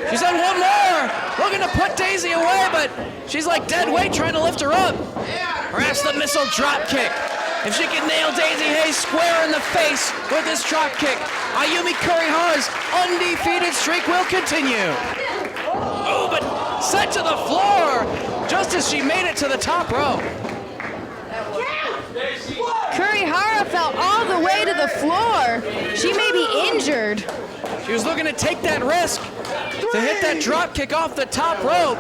She's on one more, looking to put Daisy away, but she's like dead weight trying to lift her up. Perhaps the missile drop kick. If she can nail Daisy Hayes square in the face with this drop kick, Ayumi Kurihara's undefeated streak will continue. Oh, but set to the floor just as she made it to the top rope. Kurihara fell all the way to the floor. She may be injured. She was looking to take that risk to hit that drop kick off the top rope,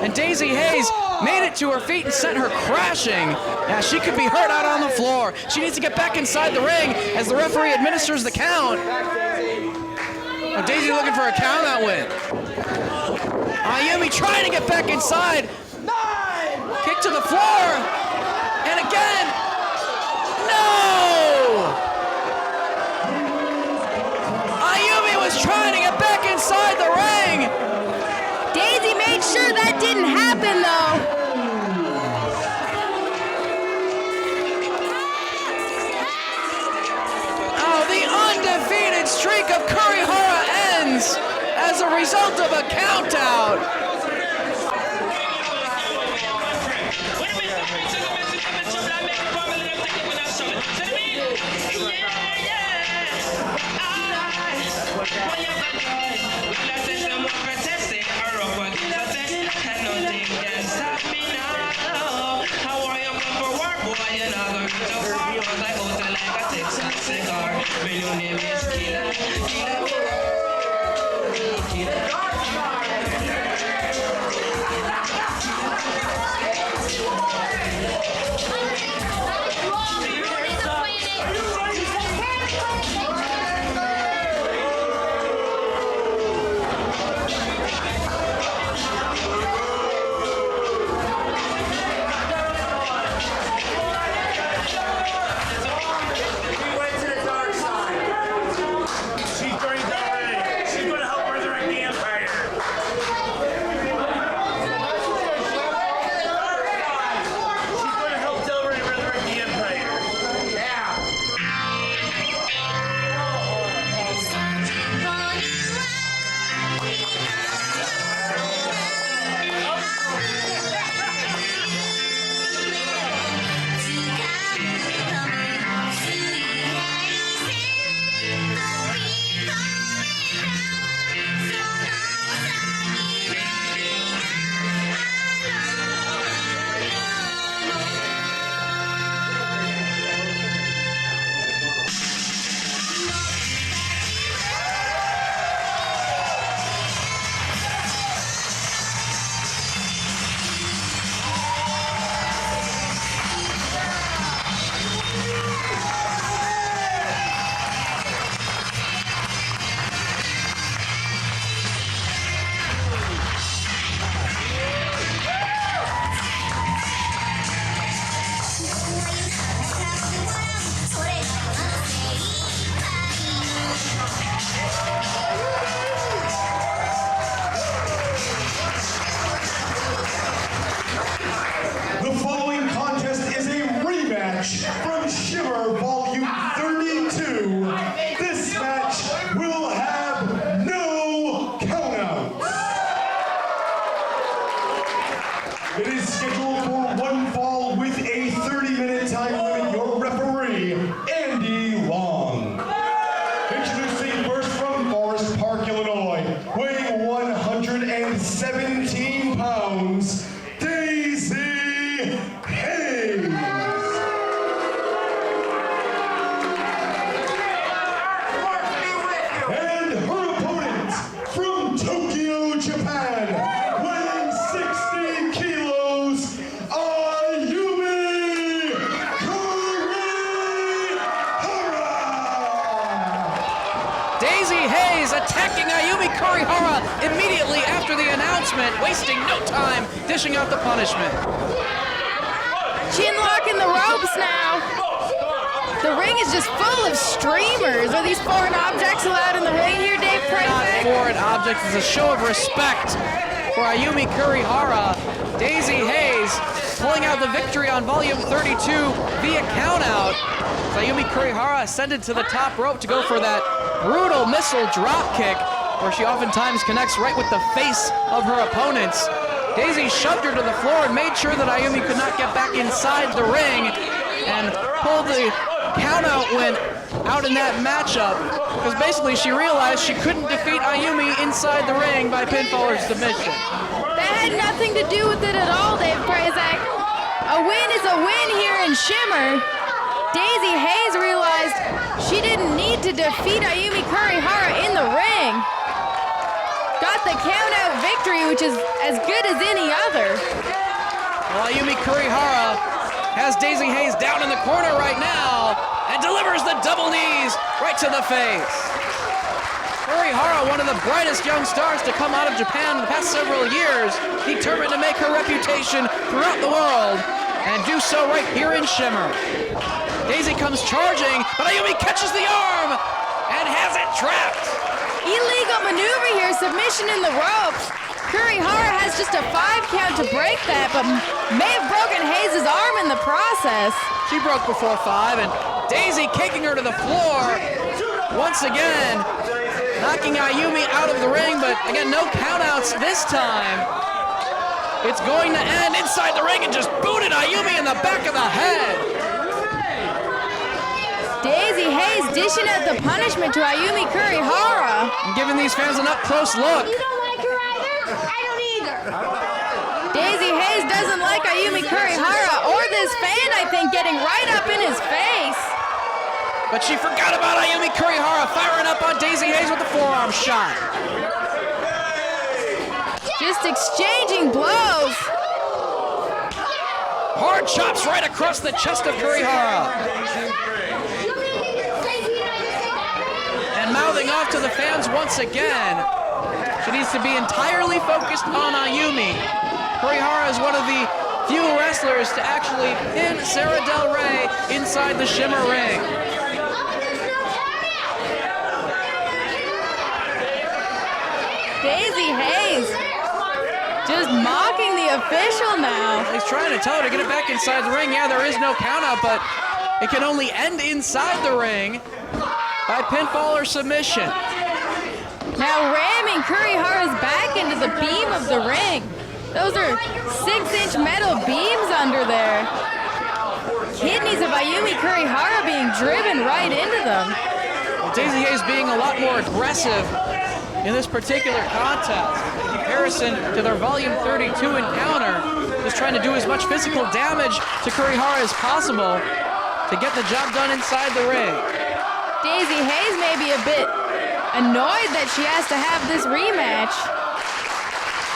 and Daisy Hayes made it to her feet and sent her crashing. Yeah, she could be hurt out on the floor. She needs to get back inside the ring as the referee administers the count. Oh, Daisy looking for a count out win. Ayumi trying to get back inside. Kick to the floor, and again, no! Ayumi was trying to get back inside the ring. Daisy made sure that didn't happen, though. Oh, the undefeated streak of Kurihara ends as a result of a count out. From Shiver Volume 32, this match will have no countouts. It is scheduled for one fall with a 30-minute time limit. Your referee, Andy Long. Introducing first from Forest Park, Illinois, weighing 117 pounds, Daisy Hayes. And her opponent from Tokyo, Japan, weighing 60 kilos, Ayumi Kurihara. Daisy Hayes attacking Ayumi Kurihara immediately after the announcement, wasting no time dishing out the punishment. Chinlock in the ropes now. The ring is just full of streamers. Are these foreign objects allowed in the ring here, Dave Not Price? foreign objects. It's a show of respect for Ayumi Kurihara. Daisy Hayes pulling out the victory on Volume 32 via countout. Ayumi Kurihara ascended to the top rope to go for that brutal missile drop kick. where she oftentimes connects right with the face of her opponents. Daisy shoved her to the floor and made sure that Ayumi could not get back inside the ring and pulled the count-out win out in that matchup, because basically she realized she couldn't defeat Ayumi inside the ring by pinfall or submission. That had nothing to do with it at all, Dave Prazak. A win is a win here in Shimmer. Daisy Hayes realized she didn't need to defeat Ayumi Kurihara in the ring. Got the count-out victory, which is as good as any other. Well, Ayumi Kurihara has Daisy Hayes down in the corner right now and delivers the double knees right to the face. Kurihara, one of the brightest young stars to come out of Japan in the past several years, determined to make her reputation throughout the world and do so right here in Shimmer. Daisy comes charging, but Ayumi catches the arm and has it trapped. Illegal maneuver here, submission in the ropes. Kurihara has just a 5 count to break that, but may have broken Hayes' arm in the process. She broke before 5, and Daisy kicking her to the floor once again, knocking Ayumi out of the ring, but again, no countouts this time. It's going to end inside the ring and just booted Ayumi in the back of the head. Daisy Hayes dishing out the punishment to Ayumi Kurihara. And giving these fans an up-close look. You don't like her either? I don't either. Daisy Hayes doesn't like Ayumi Kurihara or this fan, I think, getting right up in his face. But she forgot about Ayumi Kurihara firing up on Daisy Hayes with the forearm shot. Just exchanging blows. Hard chops right across the chest of Kurihara. And mouthing off to the fans once again. She needs to be entirely focused on Ayumi. Kurihara is one of the few wrestlers to actually pin Sara Del Rey inside the Shimmer ring. Daisy Hayes just mocking the official now. He's trying to tell her to get it back inside the ring. Yeah, there is no countout, but it can only end inside the ring by pinfall or submission. Now ramming Kurihara's back into the beam of the ring. Those are 6-inch metal beams under there. Kidneys of Ayumi Kurihara being driven right into them. Well, Daisy Hayes being a lot more aggressive in this particular contest in comparison to their Volume 32 encounter, just trying to do as much physical damage to Kurihara as possible to get the job done inside the ring. Daisy Hayes may be a bit annoyed that she has to have this rematch.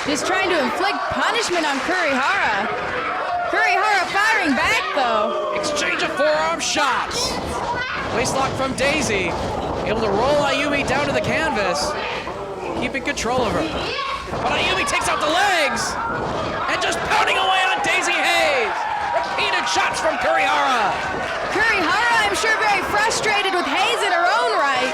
Just trying to inflict punishment on Kurihara. Kurihara firing back though. Exchange of forearm shots. Waistlock from Daisy, able to roll Ayumi down to the canvas, keeping control of her. But Ayumi takes out the legs and just pounding away on Daisy Hayes. Repeated shots from Kurihara. Kurihara, I'm sure, very frustrated with Hayes in her own right,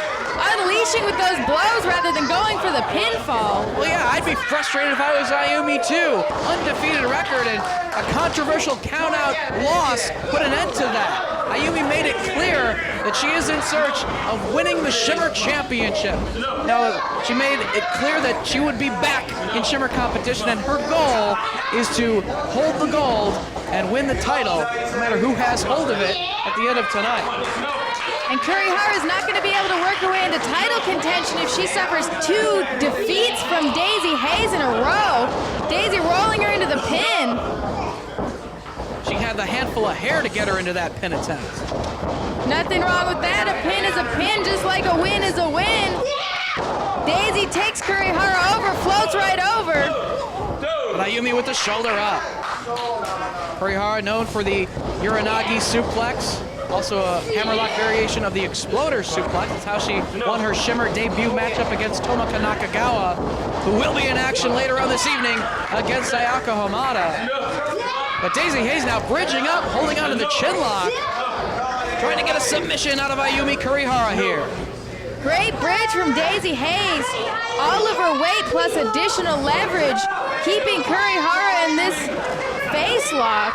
unleashing with those blows rather than going for the pinfall. Well, yeah, I'd be frustrated if I was Ayumi too. Undefeated record and a controversial count-out loss put an end to that. Ayumi made it clear that she is in search of winning the Shimmer Championship. Now, she made it clear that she would be back in Shimmer competition, and her goal is to hold the gold and win the title, no matter who has hold of it at the end of tonight. And Kurihara is not going to be able to work her way into title contention if she suffers 2 defeats from Daisy Hayes in a row. Daisy rolling her into the pin. She had the handful of hair to get her into that pin attempt. Nothing wrong with that. A pin is a pin, just like a win is a win. Daisy takes Kurihara over, floats right over. But Ayumi with the shoulder up. Kurihara known for the Uranagi suplex, also a hammerlock variation of the Exploder suplex. That's how she won her Shimmer debut matchup against Tomoka Nakagawa, who will be in action later on this evening against Ayaka Hamada. But Daisy Hayes now bridging up, holding on to the chin lock, trying to get a submission out of Ayumi Kurihara here. Great bridge from Daisy Hayes. All of her weight plus additional leverage, keeping Kurihara in this face lock.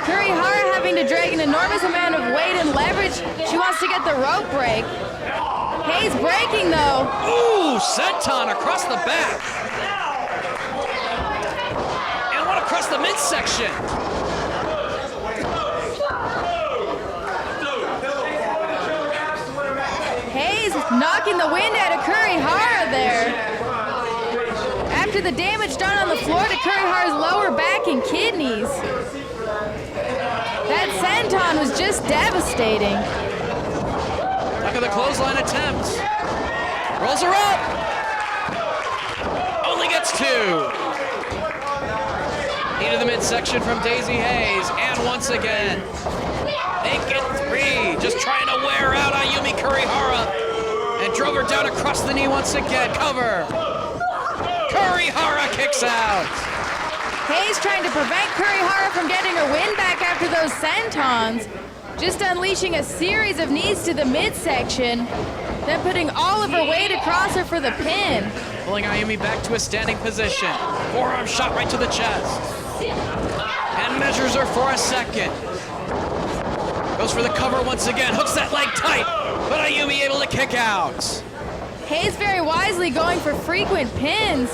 Kurihara having to drag an enormous amount of weight and leverage. She wants to get the rope break. Hayes breaking though. Ooh, senton across the back. And one across the midsection. Hayes knocking the wind out of Kurihara there. After the damage done on the floor to Kurihara's lower back and kidneys. That senton was just devastating. Look at the clothesline attempt. Rolls her up. Only gets 2. Into the midsection from Daisy Hayes. And once again, make it 3. Just trying to wear out Ayumi Kurihara. And drove her down across the knee once again. Cover. Kurihara kicks out. Hayes trying to prevent Kurihara from getting her win back after those sentons. Just unleashing a series of knees to the midsection, then putting all of her weight across her for the pin. Pulling Ayumi back to a standing position. Forearm shot right to the chest. And measures her for a second. Goes for the cover once again. Hooks that leg tight. But Ayumi able to kick out. Hayes very wisely going for frequent pins,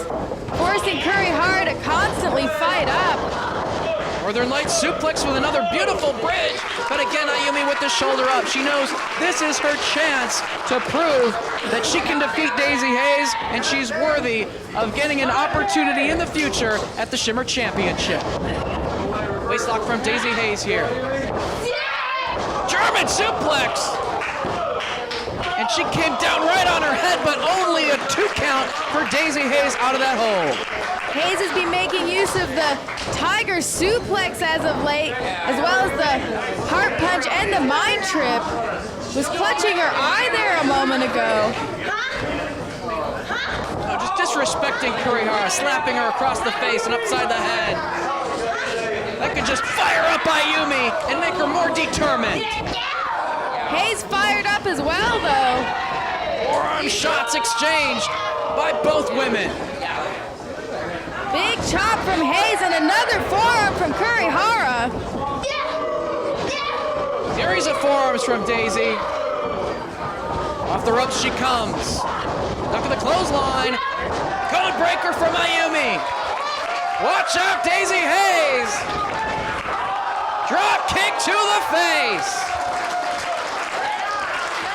forcing Kurihara to constantly fight up. Northern Lights suplex with another beautiful bridge. But again, Ayumi with the shoulder up. She knows this is her chance to prove that she can defeat Daisy Hayes, and she's worthy of getting an opportunity in the future at the Shimmer Championship. Waistlock from Daisy Hayes here. German suplex! And she came down right on her head, but only a 2 count for Daisy Hayes out of that hole. Hayes has been making use of the Tiger suplex as of late, as well as the heart punch and the mind trip. Was clutching her eye there a moment ago. Oh, just disrespecting Kurihara, slapping her across the face and upside the head. That could just fire up Ayumi and make her more determined. Hayes fired up as well, though. Forearm shots exchanged by both women. Big chop from Hayes and another forearm from Kurihara. Series of forearms from Daisy. Off the ropes she comes. Duck to the clothesline. Code breaker from Ayumi. Watch out, Daisy Hayes. Drop kick to the face.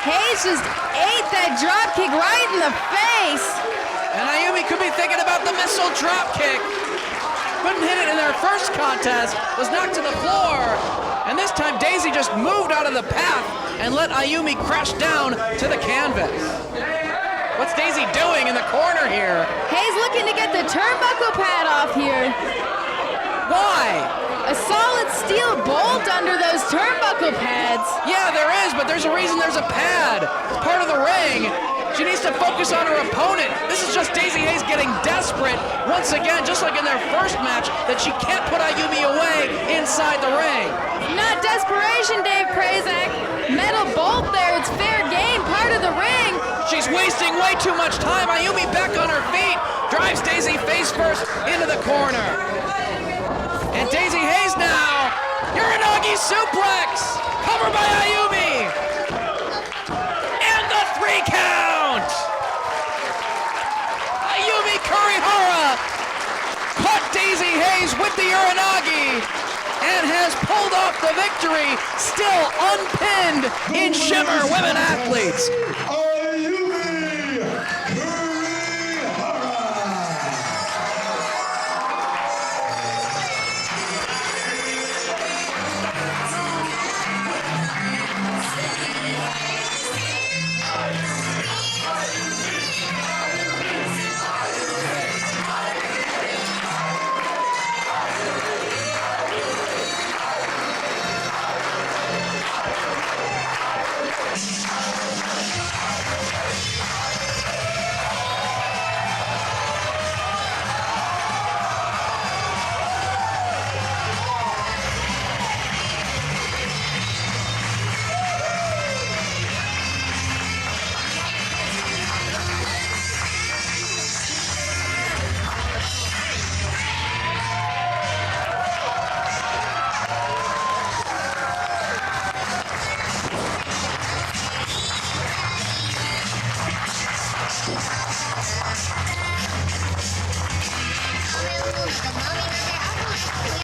Hayes just ate that drop kick right in the face. And Ayumi could be thinking about the missile drop kick. Couldn't hit it in their first contest, was knocked to the floor. And this time Daisy just moved out of the path and let Ayumi crash down to the canvas. What's Daisy doing in the corner here? Hayes looking to get the turnbuckle pad off here. Why? A solid steel bolt under those turnbuckle pads. Yeah, there is, but there's a reason there's a pad. It's part of the ring. She needs to focus on her opponent. This is just Daisy Hayes getting desperate once again, just like in their first match, that she can't put Ayumi away inside the ring. Not desperation, Dave Prazak. Metal bolt there, it's fair game, part of the ring. She's wasting way too much time. Ayumi back on her feet, drives Daisy face first into the corner. And Daisy Hayes now, Uranagi suplex, covered by Ayumi. And the 3 count. Ayumi Kurihara caught Daisy Hayes with the Uranagi and has pulled off the victory, still unpinned in Shimmer Women Athletes.